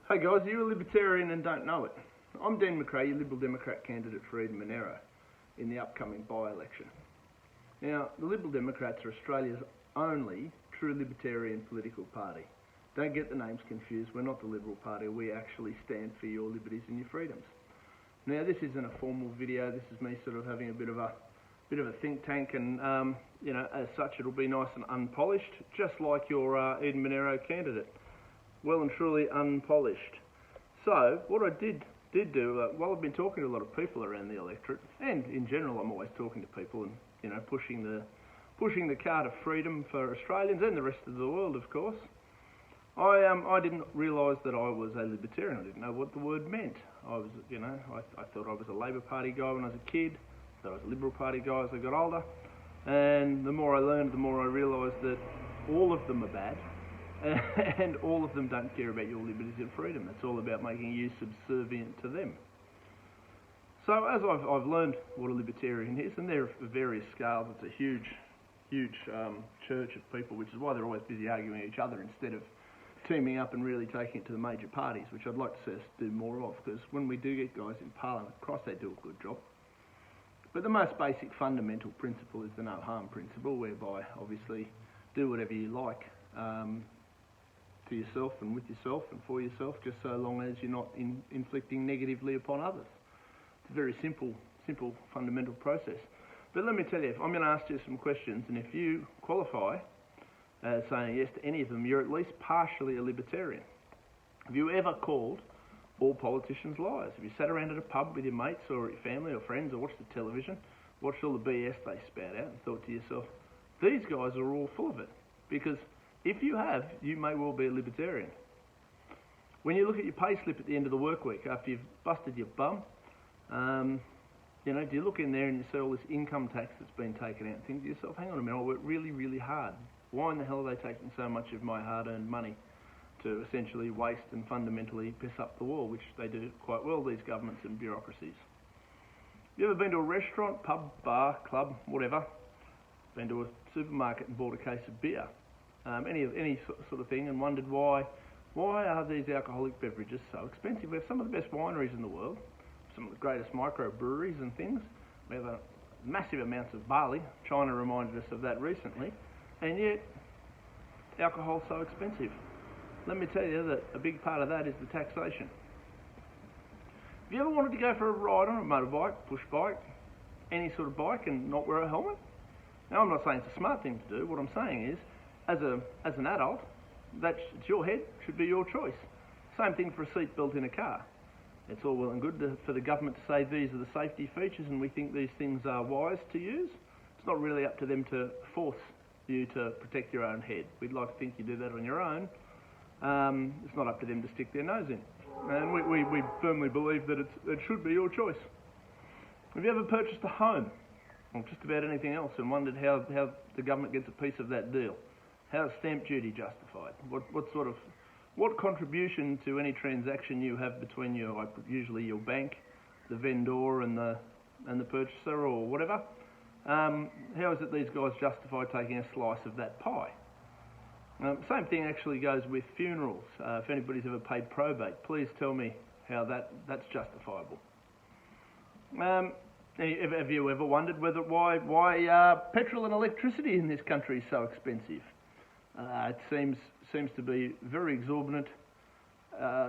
Hey guys, are you a libertarian and don't know it? I'm Dan McRae, your Liberal Democrat candidate for Eden Monaro in the upcoming by-election. Now, the Liberal Democrats are Australia's only true libertarian political party. Don't get the names confused, we're not the Liberal Party, we actually stand for your liberties and your freedoms. Now, this isn't a formal video, this is me sort of having a bit of a think tank, and as such it'll be nice and unpolished, just like your Eden Monaro candidate. Well and truly unpolished. So what I did do, while I've been talking to a lot of people around the electorate, and in general I'm always talking to people and pushing the cart of freedom for Australians and the rest of the world, of course. I didn't realise that I was a libertarian. I didn't know what the word meant. I was, I thought I was a Labor Party guy when I was a kid. I thought I was a Liberal Party guy as I got older. And the more I learned, the more I realised that all of them are bad. And all of them don't care about your liberties and freedom. It's all about making you subservient to them. So as I've learned what a libertarian is, and there are various scales, it's a huge church of people, which is why they're always busy arguing each other instead of teaming up and really taking it to the major parties, which I'd like to see us do more of, because when we do get guys in Parliament, Christ, they do a good job. But the most basic fundamental principle is the no harm principle, whereby obviously do whatever you like to yourself and with yourself and for yourself, just so long as you're not inflicting negatively upon others. It's a very simple fundamental process. But let me tell you, I'm going to ask you some questions, and if you qualify as saying yes to any of them, you're at least partially a libertarian. Have you ever called all politicians liars? Have you sat around at a pub with your mates or your family or friends or watched the television, watched all the BS they spout out and thought to yourself, these guys are all full of it? Because if you have, you may well be a libertarian. When you look at your pay slip at the end of the work week after you've busted your bum, do you look in there and you see all this income tax that's been taken out and think to yourself, hang on a minute, I worked really, really hard. Why in the hell are they taking so much of my hard-earned money to essentially waste and fundamentally piss up the wall, which they do quite well, these governments and bureaucracies? You ever been to a restaurant, pub, bar, club, whatever? Been to a supermarket and bought a case of beer? Any sort of thing, and wondered why are these alcoholic beverages so expensive? We have some of the best wineries in the world, some of the greatest microbreweries and things. We have massive amounts of barley. China reminded us of that recently, and yet alcohol's so expensive. Let me tell you that a big part of that is the taxation. Have you ever wanted to go for a ride on a motorbike, push bike, any sort of bike, and not wear a helmet? Now, I'm not saying it's a smart thing to do. What I'm saying is, as an adult, it's your head, should be your choice. Same thing for a seatbelt in a car. It's all well and good for the government to say these are the safety features and we think these things are wise to use. It's not really up to them to force you to protect your own head. We'd like to think you do that on your own. It's not up to them to stick their nose in. And we firmly believe that it should be your choice. Have you ever purchased a home, or just about anything else, and wondered how the government gets a piece of that deal? How is stamp duty justified? What contribution to any transaction you have between usually your bank, the vendor, and the purchaser, or whatever? How is it these guys justify taking a slice of that pie? Same thing actually goes with funerals. If anybody's ever paid probate, please tell me how that's justifiable. Have you ever wondered why petrol and electricity in this country is so expensive? It seems to be very exorbitant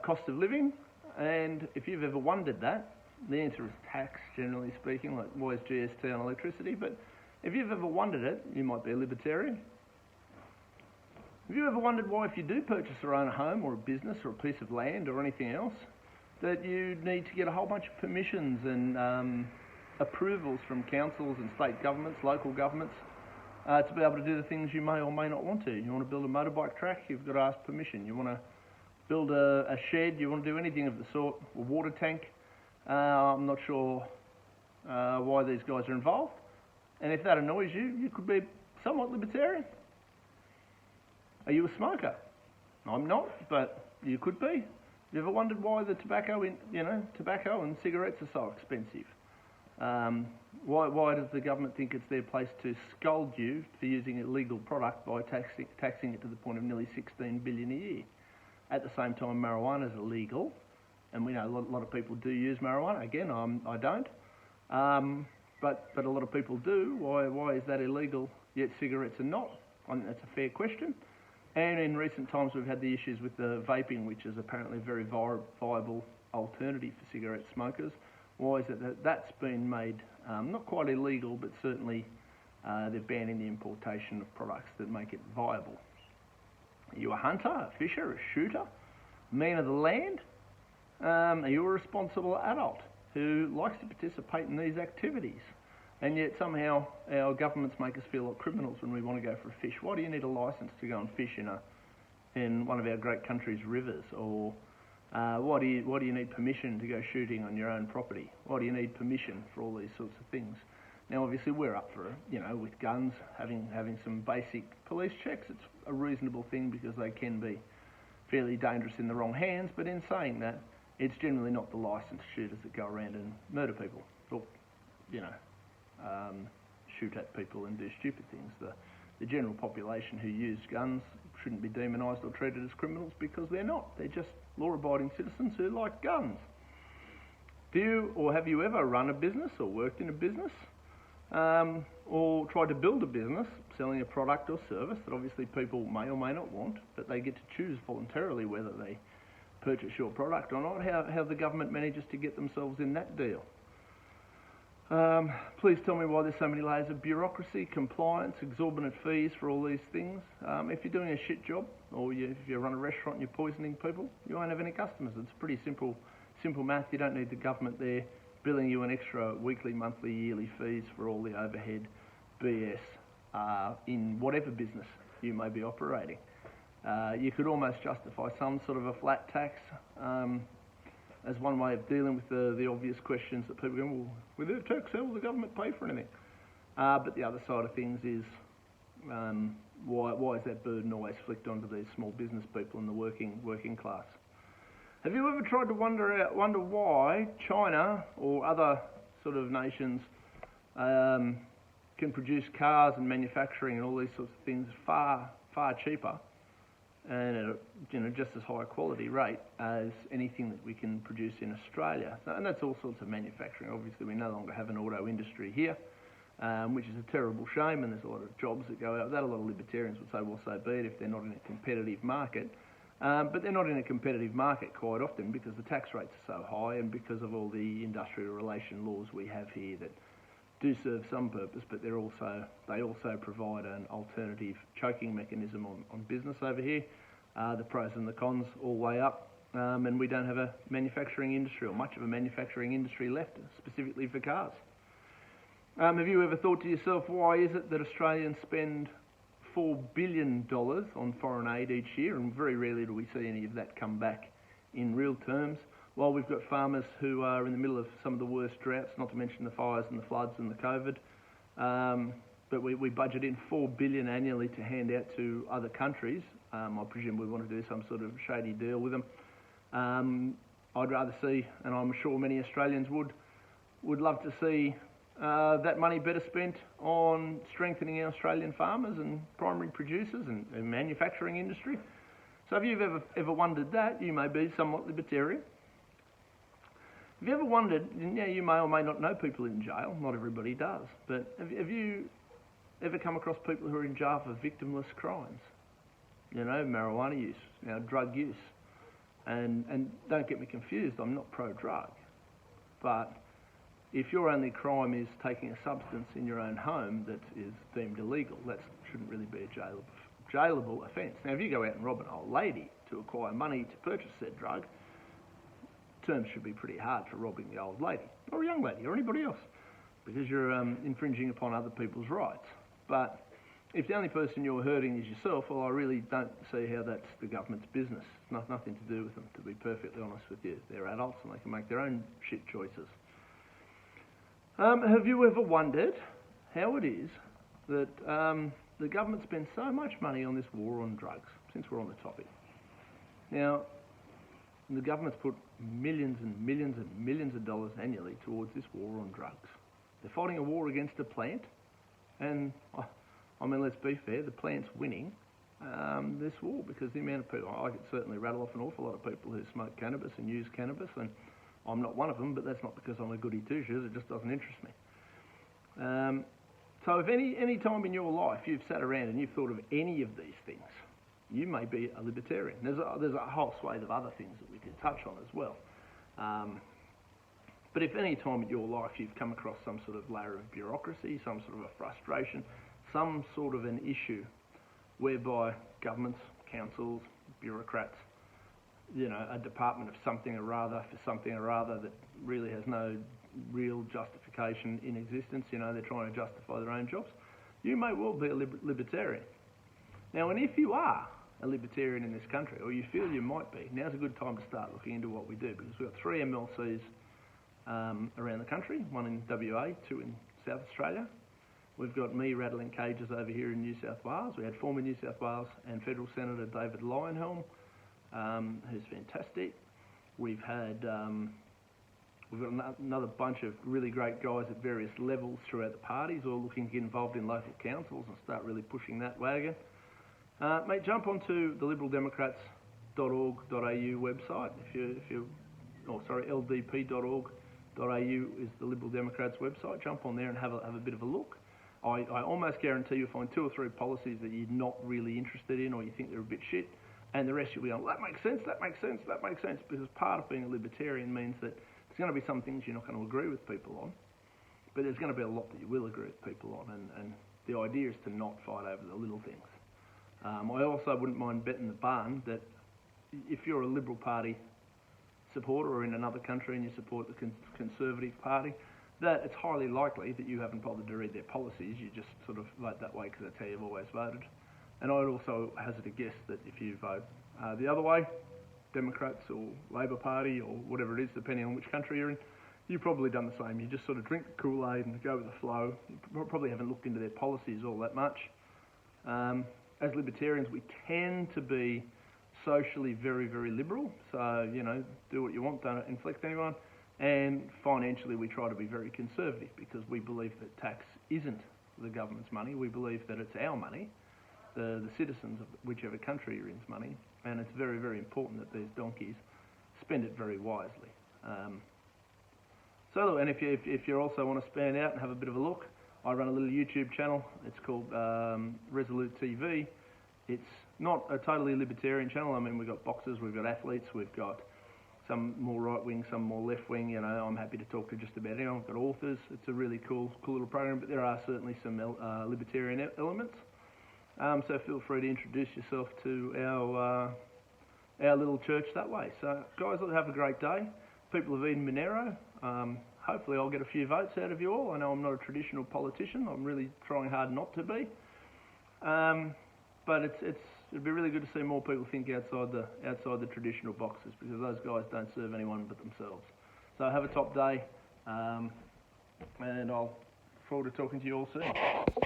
cost of living, and if you've ever wondered that, the answer is tax, generally speaking, like why is GST on electricity? But if you've ever wondered it, you might be a libertarian. Have you ever wondered why, if you do purchase or own a home or a business or a piece of land or anything else, that you need to get a whole bunch of permissions and approvals from councils and state governments, local governments, to be able to do the things you may or may not want to? You want to build a motorbike track, you've got to ask permission. You want to build a shed, you want to do anything of the sort, a water tank. I'm not sure why these guys are involved. And if that annoys you, you could be somewhat libertarian. Are you a smoker? I'm not, but you could be. You ever wondered why the tobacco and cigarettes are so expensive? Why does the government think it's their place to scold you for using a legal product by taxing it to the point of nearly $16 billion a year? At the same time, marijuana is illegal, and we know a lot of people do use marijuana. Again, I don't, but a lot of people do. Why is that illegal, yet cigarettes are not? I think that's a fair question. And in recent times, we've had the issues with the vaping, which is apparently a very viable alternative for cigarette smokers. Why is it that that's been made not quite illegal, but certainly they're banning the importation of products that make it viable? Are you a hunter, a fisher, a shooter, man of the land? Are you a responsible adult who likes to participate in these activities? And yet somehow our governments make us feel like criminals when we want to go for a fish. Why do you need a licence to go and fish in one of our great country's rivers? Or why do you need permission to go shooting on your own property? Why do you need permission for all these sorts of things? Now, obviously, we're up for, with guns, having some basic police checks. It's a reasonable thing because they can be fairly dangerous in the wrong hands. But in saying that, it's generally not the licensed shooters that go around and murder people, or, shoot at people and do stupid things. The general population who use guns shouldn't be demonised or treated as criminals because they're not. They're just law-abiding citizens who like guns. Do you or have you ever run a business or worked in a business or tried to build a business selling a product or service that obviously people may or may not want, but they get to choose voluntarily whether they purchase your product or not? How the government manages to get themselves in that deal? Please tell me why there's so many layers of bureaucracy, compliance, exorbitant fees for all these things. If you're doing a shit job, or if you run a restaurant and you're poisoning people, you won't have any customers. It's pretty simple math. You don't need the government there billing you an extra weekly, monthly, yearly fees for all the overhead BS in whatever business you may be operating. You could almost justify some sort of a flat tax as one way of dealing with the obvious questions that people go, well, with their tax, how will the government pay for anything? But the other side of things is why is that burden always flicked onto these small business people in the working class? Have you ever tried to wonder why China or other sort of nations can produce cars and manufacturing and all these sorts of things far cheaper and at a just as high a quality rate as anything that we can produce in Australia? And that's all sorts of manufacturing. Obviously, we no longer have an auto industry here, which is a terrible shame, and there's a lot of jobs that go out of that. A lot of libertarians would say, well, so be it if they're not in a competitive market. But they're not in a competitive market quite often because the tax rates are so high and because of all the industrial relation laws we have here that do serve some purpose, but they also provide an alternative choking mechanism on business over here. The pros and the cons all weigh up, and we don't have a manufacturing industry or much of a manufacturing industry left, specifically for cars. Have you ever thought to yourself, why is it that Australians spend $4 billion on foreign aid each year, and very rarely do we see any of that come back in real terms, while we've got farmers who are in the middle of some of the worst droughts, not to mention the fires and the floods and the COVID. But we budget in $4 billion annually to hand out to other countries. I presume we want to do some sort of shady deal with them. I'd rather see, and I'm sure many Australians would love to see that money better spent on strengthening our Australian farmers and primary producers and manufacturing industry. So if you've ever wondered that, you may be somewhat libertarian. Have you ever wondered, you may or may not know people in jail, not everybody does, but have you ever come across people who are in jail for victimless crimes? Marijuana use, drug use. And don't get me confused, I'm not pro-drug, but if your only crime is taking a substance in your own home that is deemed illegal, that shouldn't really be a jailable offence. Now, if you go out and rob an old lady to acquire money to purchase said drug, terms should be pretty hard for robbing the old lady, or a young lady, or anybody else, because you're infringing upon other people's rights. But if the only person you're hurting is yourself, well, I really don't see how that's the government's business. It's nothing to do with them, to be perfectly honest with you. They're adults and they can make their own shit choices. Have you ever wondered how it is that the government spends so much money on this war on drugs, since we're on the topic? Now, the government's put millions and millions and millions of dollars annually towards this war on drugs. They're fighting a war against a plant, and, let's be fair, the plant's winning, this war, because the amount of people, I could certainly rattle off an awful lot of people who smoke cannabis and use cannabis, and I'm not one of them, but that's not because I'm a goody two-shoes, it just doesn't interest me. So if any time in your life you've sat around and you've thought of any of these things, you may be a libertarian. There's a whole swathe of other things that we could touch on as well. But if any time in your life you've come across some sort of layer of bureaucracy, some sort of a frustration, some sort of an issue whereby governments, councils, bureaucrats, a department of something or other for something or other that really has no real justification in existence, they're trying to justify their own jobs, you may well be a libertarian. Now, and if you are a libertarian in this country, or you feel you might be, now's a good time to start looking into what we do, because we've got 3 MLCs around the country, 1 in WA, 2 in South Australia. We've got me rattling cages over here in New South Wales. We had former New South Wales and Federal Senator David Leyonhjelm, who's fantastic. We've got another bunch of really great guys at various levels throughout the parties, all looking to get involved in local councils and start really pushing that wagon. Mate, jump onto the liberaldemocrats.org.au website. ldp.org.au is the Liberal Democrats website. Jump on there and have a bit of a look. I almost guarantee you'll find 2 or 3 policies that you're not really interested in, or you think they're a bit shit, and the rest you'll be going, that makes sense, that makes sense, that makes sense, because part of being a libertarian means that there's going to be some things you're not going to agree with people on, but there's going to be a lot that you will agree with people on, and the idea is to not fight over the little things. I also wouldn't mind betting the barn that if you're a Liberal Party supporter or in another country and you support the Conservative Party, that it's highly likely that you haven't bothered to read their policies, you just sort of vote that way because that's how you've always voted. And I'd also hazard a guess that if you vote the other way, Democrats or Labor Party or whatever it is, depending on which country you're in, you've probably done the same. You just sort of drink the Kool-Aid and go with the flow. You probably haven't looked into their policies all that much. As libertarians, we tend to be socially very, very liberal. So, do what you want, don't inflict anyone. And financially, we try to be very conservative because we believe that tax isn't the government's money. We believe that it's our money, the citizens of whichever country you're in's money. And it's very, very important that these donkeys spend it very wisely. And if you also want to span out and have a bit of a look, I run a little YouTube channel. It's called Resolute TV. It's not a totally libertarian channel. I mean, we've got boxers, we've got athletes, we've got some more right-wing, some more left-wing. I'm happy to talk to just about anyone. We've got authors. It's a really cool little program, but there are certainly some libertarian elements. So feel free to introduce yourself to our little church that way. So, guys, have a great day. People of Eden Monero, hopefully I'll get a few votes out of you all. I know I'm not a traditional politician. I'm really trying hard not to be. But it'd be really good to see more people think outside the traditional boxes, because those guys don't serve anyone but themselves. So have a top day, and I'll look forward to talking to you all soon.